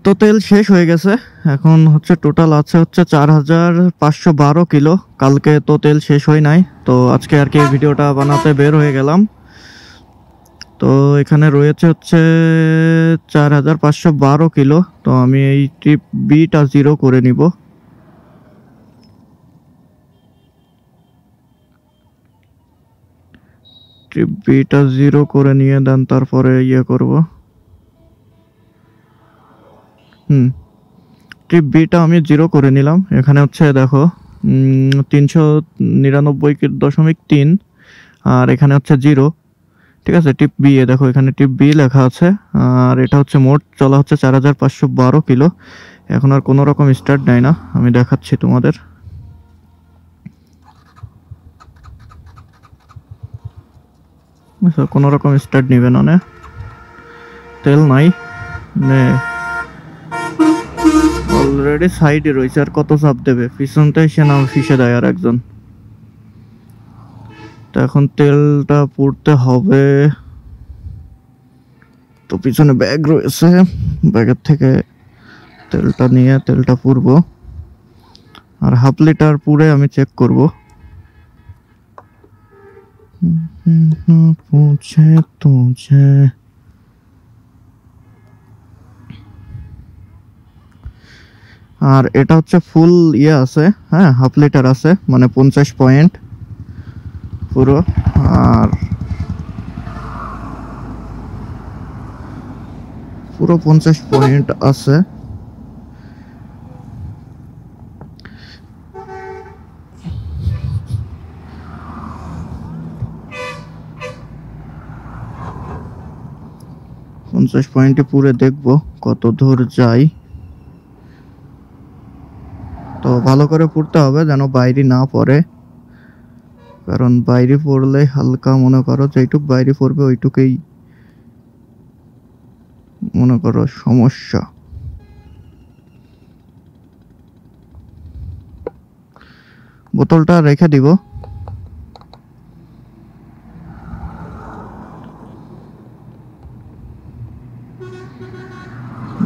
তো তেল শেষ হয়ে গেছে, এখন হচ্ছে টোটাল আছে হচ্ছে 4512 কিলো। কালকে তো তেল শেষ হয় নাই, তো আজকে আর কি ভিডিওটা বানাতে বের হয়ে গেলাম। তো এখানে রয়েছে হচ্ছে 4512 কিলো। তো আমি এই ট্রিপ বিটা জিরো করে নিব। ট্রিপ বিটা জিরো করে নিয়ে দেন তারপরে ইয়ে করব। ট্রিপ বিটা আমি জিরো করে নিলাম। এখানে হচ্ছে দেখো 399.3, আর এখানে হচ্ছে জিরো। ঠিক আছে, টিপ বি এ দেখো এখানে টিপ বি লেখা আছে। আর এটা হচ্ছে মোট চলা হচ্ছে 4512 কিলো। এখন আর কোনো রকম স্টার্ট নেয় না, আমি দেখাচ্ছি তোমাদের। কোনো রকম স্টার্ট নিবে না, তেল নাই, অলরেডি সাইডে রয়েছে। আর কত চাপ দেবে, পিছনটা এসে নাম ফিসে দেয় আর একজন। তো এখন তেলটা পুড়তে হবে। তো পিছনে ব্যাগ রয়েছে, ব্যাগের থেকে তেলটা নিয়ে তেলটা পুরবো। আর হাফ লিটার পুরে আমি চেক করব। পুছে তুঝে আর এটা হচ্ছে ফুল ইয়ে আছে, হ্যাঁ হাফ লিটার আছে, মানে 50 পয়েন্ট পুরো। আর পুরো 50 পয়েন্ট আছে। পয়েন্টে পুরে দেখবো কত দূর যাই। তো ভালো করে পুড়তে হবে যেন বাইরে না পড়ে, কারণ বাইরে পড়লে হালকা মনে করো যেটুক বাইরে পড়বে ওইটুকুই মনে করো সমস্যা। বোতলটা রেখে দিব।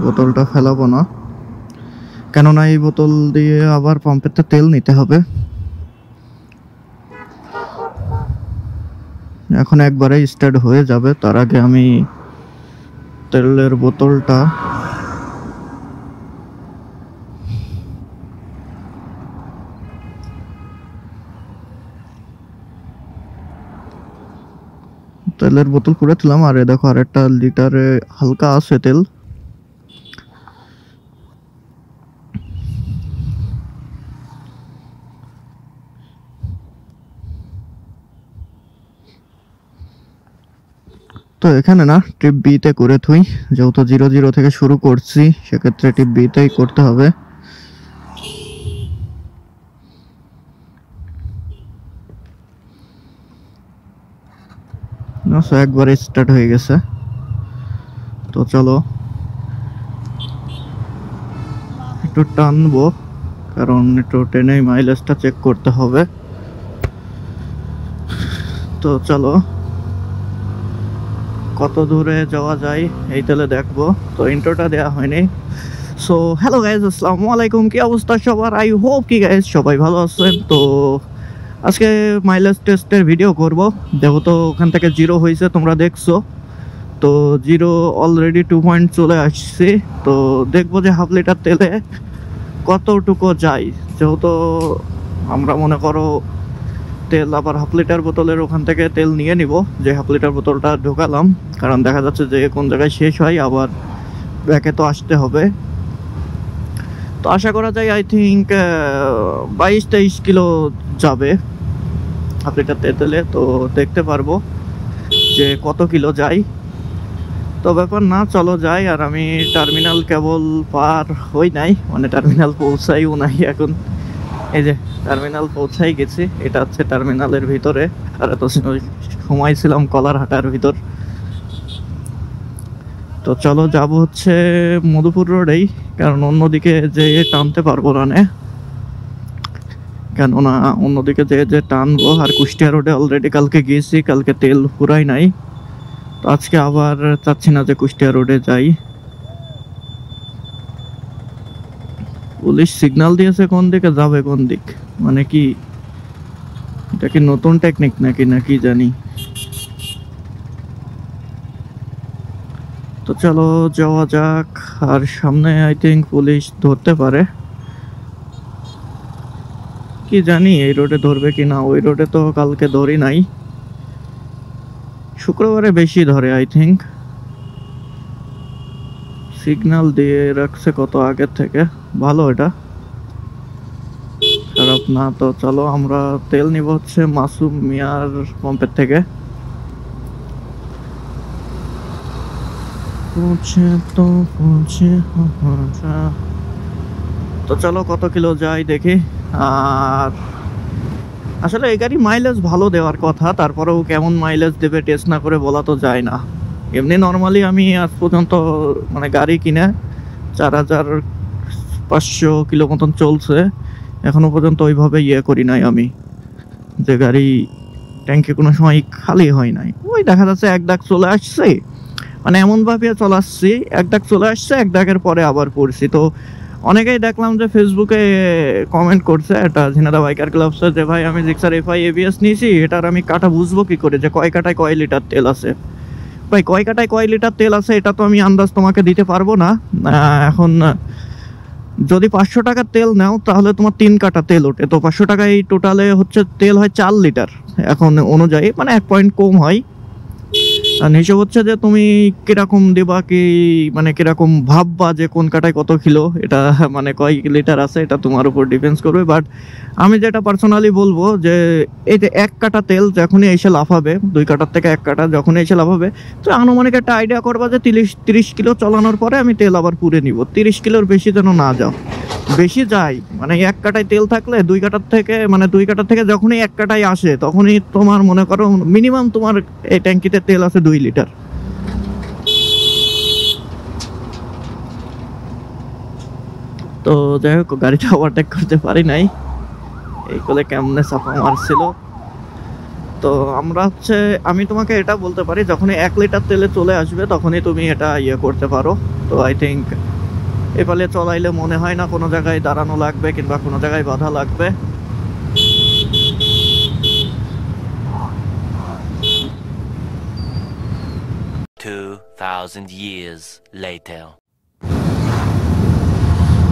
বোতলটা ফেলাবো না, কেননা এই বোতল দিয়ে আবার পাম্পেতে তেল নিতে হবে। এখন একবারে স্টার্ট হয়ে যাবে, তার আগে আমি তেলের বোতলটা তেলের বোতল পুরে দিলাম। আর দেখো আরেকটা লিটারে হালকা আছে তেল। তো এখানে না ট্রিপ বি তে করে থুই, যেহেতু 00 থেকে শুরু করছি সেক্ষেত্রে ট্রিপ বি তেই করতে হবে। একবারে স্টার্ট হয়ে গেছে। তো চলো একটু টানবো, কারণ একটু টেনে মাইলেজটা চেক করতে হবে। তো চলো কত দূরে যাওয়া যায় এই তেলে দেখবো। তো ইন্ট্রোটা দেওয়া হয়নি। সো হ্যালো গাইজ, আসসালামু আলাইকুম। কি অবস্থা সবার? আই হোপ কি গাইজ সবাই ভালো আছেন। তো আজকে মাইলেজ টেস্টের ভিডিও করব, যেহেতু ওখান থেকে জিরো হয়েছে তোমরা দেখছো। তো জিরো অলরেডি 2 পয়েন্ট চলে আসছি। তো দেখবো যে হাফ লিটার তেলে কতটুকু যায়, যেহেতু আমরা মনে করো তেল আবার হাফ লিটার বোতলের ওখান থেকে তেল নিয়ে নিব, যে হাফ লিটার বোতলটা ঢোকালাম, কারণ দেখা যাচ্ছে যে কোন জায়গায় শেষ হয়, আবার ব্যাকে তো আসতে হবে। তো আশা করা যায় আই থিঙ্ক 22-23 কিলো যাবে হাফ লিটার তেলে। তো দেখতে পারবো যে কত কিলো যায়। তো ব্যাপার না, চলো যাই। আর আমি টার্মিনাল কেবল পার হই নাই, মানে টার্মিনাল পৌঁছাইও নাই এখন। এই যে টার্মিনাল পৌঁছাই গেছি, এটা হচ্ছে টার্মিনালের ভিতরে। আর এত সময় ছিলাম কলারহাটার ভিতর। তো চলো যাবো হচ্ছে মধুপুর রোডেই, কারণ অন্যদিকে যে টানতে পারবো না, কেননা অন্যদিকে যে টানবো। আর কুষ্টিয়া রোডে অলরেডি কালকে গিয়েছি, কালকে তেল পুরাই নাই। তো আজকে আবার চাচ্ছি না যে কুষ্টিয়া রোডে যাই। পুলিশ সিগন্যাল দিয়েছে কোন দিকে যাবে কোন দিক, মানে কি এটা কি নতুন টেকনিক নাকি নাকি জানি। তো চলো যাওয়া যাক। আর সামনে আই থিঙ্ক পুলিশ ধরতে পারে, কি জানি এই রোডে ধরবে কিনা। ওই রোডে তো কালকে ধরি নাই, শুক্রবারে বেশি ধরে আই থিঙ্ক। সিগন্যাল দিয়ে রাখছে কত আগের থেকে, ভালো এটা, খারাপ না। তো চলো আমরা তেল নিব হচ্ছে মাসুম মিয়ার পাম্পের থেকে। তো চলো কত কিলো যাই দেখি। আর আসলে এই গাড়ি মাইলেজ ভালো দেওয়ার কথা, তারপরেও কেমন মাইলেজ দেবে টেস্ট না করে বলা তো যায় না। এমনি নর্মালি আমি আজ পর্যন্ত মানে গাড়ি কিনে 4500 কিলো মতন চলছে, এখনো পর্যন্ত ওইভাবে করি নাই আমি, যে গাড়ি ট্যাঙ্কে কোনো সময় খালি হয় নাই। ওই দেখা যাচ্ছে এক দাগ চলে আসছে, মানে এমনভাবে চলাচ্ছি, এক দাগ চলে আসছে, এক দাগের পরে আবার পড়ছি। তো অনেকেই দেখলাম যে ফেসবুকে কমেন্ট করছে, এটা ঝিনাদা বাইকার ক্লাবসে, যে ভাই আমি জিক্সার এফআই এবিএস নিয়েছি, এটার আমি কাটা বুঝবো কি করে যে কয় কাটায় কয় লিটার তেল আছে। ভাই কয় কাটায় কয় লিটার তেল আছে এটা তো আমি আন্দাজ তোমাকে দিতে পারবো না। এখন যদি 500 টাকার তেল নাও তাহলে তোমার 3 কাটা তেল ওঠে, তো 500 টাকায় টোটালে হচ্ছে তেল হয় 4 লিটার এখন অনুযায়ী, মানে 1 পয়েন্ট কম হয়। আর হিসাব হচ্ছে যে তুমি কিরকম দিবা, কি মানে কিরকম ভাববা যে কোন কাটায় কত কিলো, এটা মানে কয় লিটার আছে এটা তোমার উপর ডিপেন্ডস করবে। বাট আমি যেটা পার্সোনালি বলবো যে এই যে 1 কাটা তেল যখনই এসে লাফাবে, 2 কাটার থেকে 1 কাটা যখনই এসে লাফাবে, তো আনুমানিক একটা আইডিয়া করবা যে 30 কিলো চালানোর পরে আমি তেল আবার পুরে নিব। 30 কিলোর বেশি যেন না যাও, বেশি যায় মানে 1 কাটায় তেল থাকলে 2 কাটার থেকে, মানে 2 কাটার থেকে যখনই 1 কাটায় আসে তখনই তোমার মনে করো মিনিমাম তোমার এই ট্যাঙ্কিতে তেল আছে 2 লিটার। তো যাই হোক গাড়িটা ওভারটেক করতে পারি নাই, এই কোলে কেমনে চাপা মারছিল। তো আমরা হচ্ছে আমি তোমাকে এটা বলতে পারি যখনই 1 লিটার তেলে চলে আসবে তখনই তুমি এটা করতে পারো। তো আই থিঙ্ক এপালে চলাইলে মনে হয় না কোনো জায়গায় দাঁড়ানো লাগবে কিংবা কোনো জায়গায় বাধা লাগবে।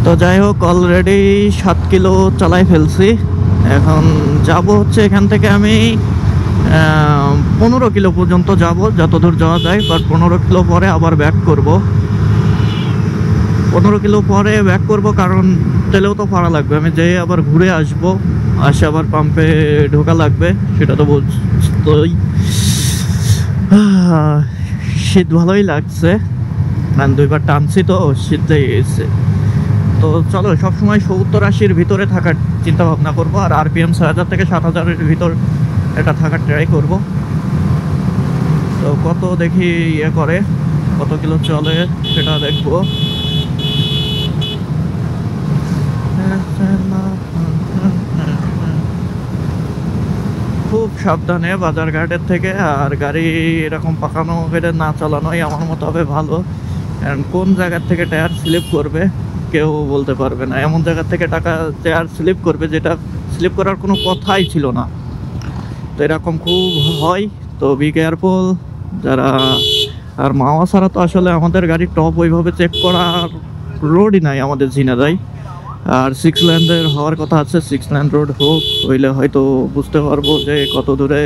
তো যাই হোক অলরেডি 7 কিলো চালাই ফেলছি, এখন যাব হচ্ছে এখান থেকে আমি 15 কিলো পর্যন্ত যাব, যতদূর যাওয়া যায়। বাট 15 কিলো পরে আবার ব্যাক করব, 15 কিলো পরে ব্যাক করব, কারণ তেলেও তো ভাড়া লাগবে। আমি যেয়ে আবার ঘুরে আসবো, আসে আবার পাম্পে ঢোকা লাগবে, সেটা তো বলছই। শীত ভালোই লাগছে, কারণ 2বার টানছি তো শীত লেগে গেছে। তো চলো সবসময় 70-80-র ভিতরে থাকার চিন্তা ভাবনা করবো, আর আরপিএম 6000 থেকে 7000-এর ভিতর এটা থাকার ট্রাই করব। তো কত দেখি করে, কত কিলো চলে সেটা দেখবো। খুব সাবধানে বাজার ঘাটের থেকে, আর গাড়ি এরকম পাকানো করে না চালানোই আমার মতো হবে ভালো, কারণ কোন জায়গার থেকে টায়ার স্লিপ করবে কেউ বলতে পারবে না। এমন জায়গা থেকে টায়ার স্লিপ করবে যেটা স্লিপ করার কোনো কথাই ছিল না। তো এরকম খুব হয়, তো বি কেয়ারফুল যারা। আর মাওয়া ছাড়া তো আসলে আমাদের গাড়ি টপ ওইভাবে চেক করার রোডই নাই আমাদের ঝিনাইদহে। আর 6 লেনের হওয়ার কথা আছে, 6 লেন রোড হোক, হইলে হয়তো বুঝতে পারবো যে কত দূরে।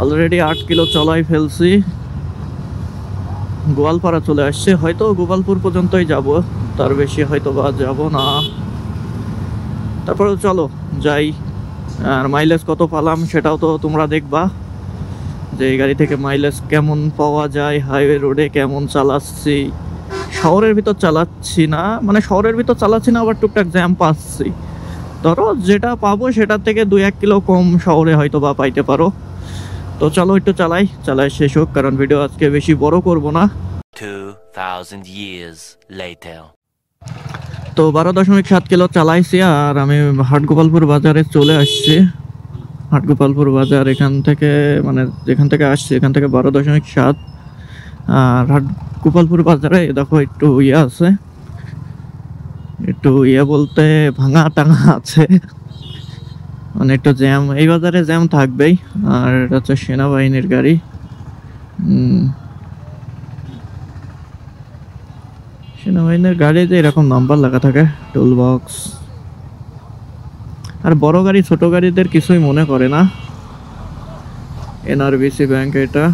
অলরেডি 8 কিলো চলাই ফেলছি, গোয়ালপাড়া চলে আসছে, হয়তো গোপালপুর পর্যন্তই যাব, তার বেশি হয়তো বা যাব না। তারপরে চলো যাই, আর মাইলেজ কত পালাম সেটাও তো তোমরা দেখবা, যে এই গাড়ি থেকে মাইলেজ কেমন পাওয়া যায়, হাইওয়ে রোডে কেমন চালাচ্ছি। শহরের ভিতর চালাচ্ছি না, মানে শহরের ভিতর চালাচ্ছি না, আবার টুকটাক জ্যাম পাচ্ছি। ধরো যেটা পাবো সেটার থেকে 2-1 কিলো কম শহরে হয়তো বা পাইতে পারো। তো চলো একটু চালাই শেষ হোক, কারণ ভিডিও আজকে বেশি বড় করব না। 2000 years later. তো 12.7 কিলো চালাইছি, আর আমি হাটগোপালপুর বাজারে চলে আসছি। হাটগোপালপুর বাজার এখান থেকে, মানে যেখান থেকে আসছি এখান থেকে 12.7। আর হাটগোপালপুর বাজারে দেখো একটু আছে, একটু বলতে ভাঙা টাঙা আছে, মানে একটু জ্যাম, এই বাজারে জ্যাম থাকবেই। আর এটা হচ্ছে সেনাবাহিনীর গাড়ি। সেনাবাহিনীর গাড়িতে এরকম নাম্বার লেখা থাকে, টুল বক্স। আর বড় গাড়ি ছোট গাড়িদের কিছুই মনে করে না। এনআরবিসি ব্যাংক এটা।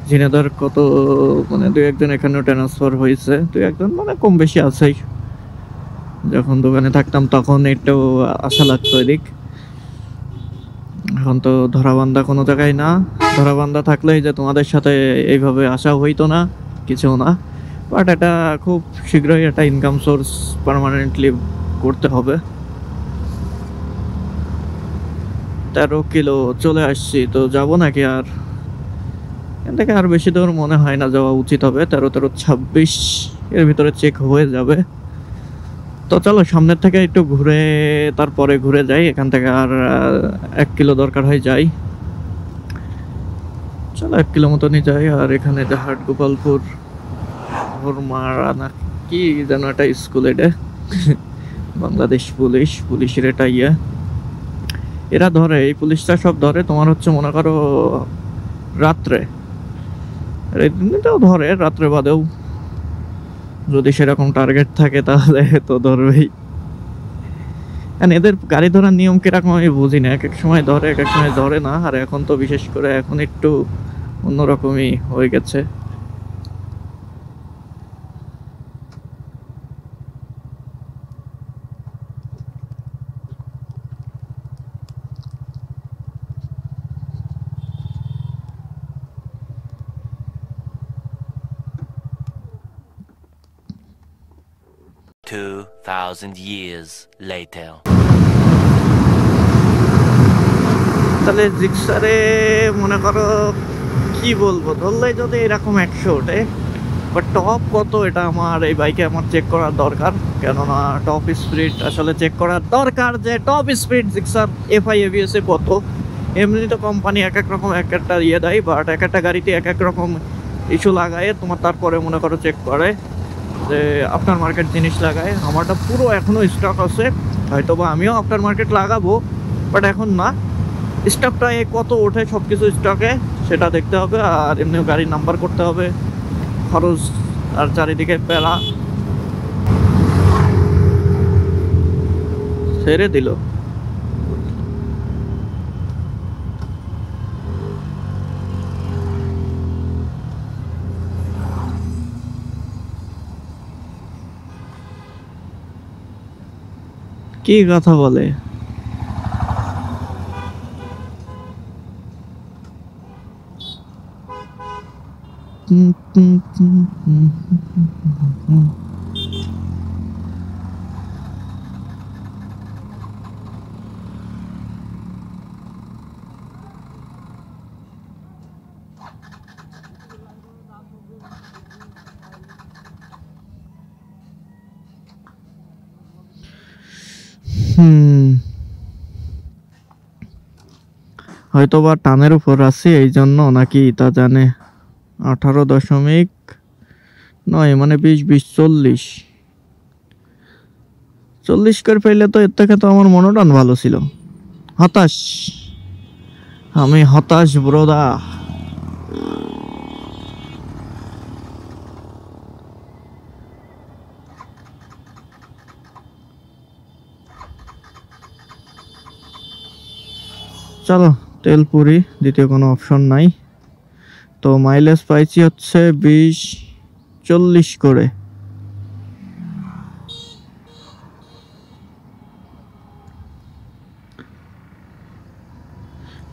ঝিনাইদহ কত মানে দুই একজন এখানেও ট্রান্সফার হয়েছে, দুই একজন মানে কম বেশি আছেই। যখন দোকানে থাকতাম তখন একটু আশা লাগতো এদিক। এখন তো ধরাবান্ধা কোনো জায়গায় না। ধরাবান্ধা থাকলেই যে তোমাদের সাথে এইভাবে আসা হইতো না, কিছু না। বাট এটা খুব শীঘ্রই একটা ইনকাম সোর্স পার্মানেন্টলি করতে হবে। 13 কিলো চলে আসছি, তো যাব নাকি আর? এখান থেকে আর বেশি দূর মনে হয় না যাওয়া উচিত হবে। 13-26 এর ভিতরে চেক হয়ে যাবে। তো চলো সামনের থেকে একটু ঘুরে তারপরে ঘুরে যাই। এখান থেকে আর 1 কিলো দরকার হয় যাই। চলো 1 কিলো মতনই যাই। আর এখানে যে হাট গোপালপুর মারা না কি যেন একটা স্কুল, এটা বাংলাদেশ পুলিশের এটা এরা ধরে, এই পুলিশটা সব ধরে তোমার হচ্ছে মনে করো রাত্রে, এমনিতেও ধরে রাত্রে বাদেও। যদি সেরকম টার্গেট থাকে তাহলে তো ধরবেই। এদের গাড়ি ধরার নিয়ম কিরকম আমি বুঝি না, এক এক সময় ধরে এক এক সময় ধরে না। আর এখন তো বিশেষ করে এখন একটু অন্যরকমই হয়ে গেছে। $2,000 years later. তাহলে জিক্সারে মনে করো কি বলবো, ধরলে যদি এরকম 100 ওঠে, বাট টপ কত এটা আমার এই বাইকে আমার চেক করার দরকার। কেননা টপ স্পিড আসলে চেক করার দরকার, যে top speed Gixxer FI ABS এ কত। এমনি তো কোম্পানি এক এক রকম এক একটা দেয়, বাট এক একটা গাড়িতে এক এক রকম ইস্যু লাগায় তোমার, তারপরে মনে করো চেক করে যে আফটার মার্কেট জিনিস লাগায়। আমারটা পুরো এখনও স্টক আছে, হয়তো বা আমিও আফটার মার্কেট লাগাবো, বাট এখন না। স্টকটা কত ওঠে সব কিছু স্টকে সেটা দেখতে হবে। আর এমনিও গাড়ির নাম্বার করতে হবে, খরচ আর চারিদিকে পেলা ছেড়ে দিল। কি কথা বলে? হয়তো বা টানের উপর আছি এই জন্য, নাকি তা জানে। 18.9 মানে 20 40 করে পাইলে তো এর থেকে তো আমার মনোটান ভালো ছিল। হতাশ, আমি হতাশ ব্রোদা। চলো তেলপুরি, দ্বিতীয় কোনো অপশন নাই। তো মাইলেজ পাইছি হচ্ছে 20-40 করে।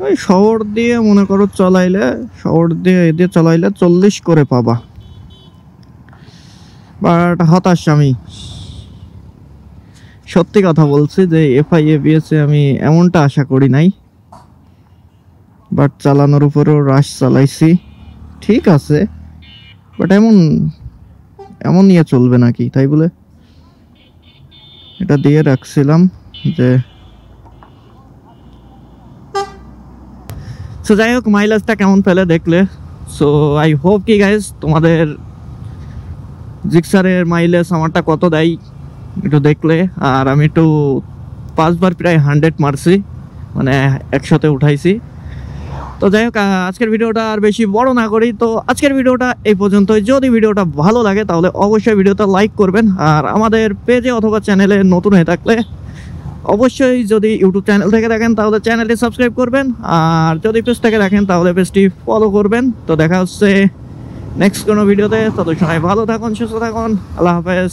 ওই শহর দিয়ে মনে করো চালাইলে, শহর দিয়ে এদিকে চালাইলে 40 করে পাবা। বাট হতাশ আমি, সত্যি কথা বলছি যে এফআই এবিএস এ আমি এমনটা আশা করি নাই। বাট চালানোর উপরেও রাশ চালাইছি, ঠিক আছে, বাট এমন নিয়ে চলবে নাকি, তাই বলে এটা দিয়ে রাখছিলাম যে। সো যাই হোক, মাইলেজটা কেমন পেলে দেখলে। সো আই হোপ কি গাইজ তোমাদের জিক্সারের মাইলেজ আমারটা কত দেয় একটু দেখলে। আর আমি একটু 5 বার প্রায় 100 মারছি, মানে একসাথে উঠাইছি। তো যাই হোক, আজকের ভিডিওটা আর বেশি বড় না করি, তো আজকের ভিডিওটা এই পর্যন্তই। যদি ভিডিওটা ভালো লাগে তাহলে অবশ্যই ভিডিওটা লাইক করবেন, আর আমাদের পেজে অথবা চ্যানেলে নতুন হয়ে থাকলে অবশ্যই, যদি ইউটিউব চ্যানেল থেকে দেখেন তাহলে চ্যানেলটি সাবস্ক্রাইব করবেন, আর যদি পেজ থেকে দেখেন তাহলে পেজটি ফলো করবেন। তো দেখা হচ্ছে নেক্সট কোনো ভিডিওতে। তত সময় ভালো থাকুন, সুস্থ থাকুন, আল্লাহ হাফেজ।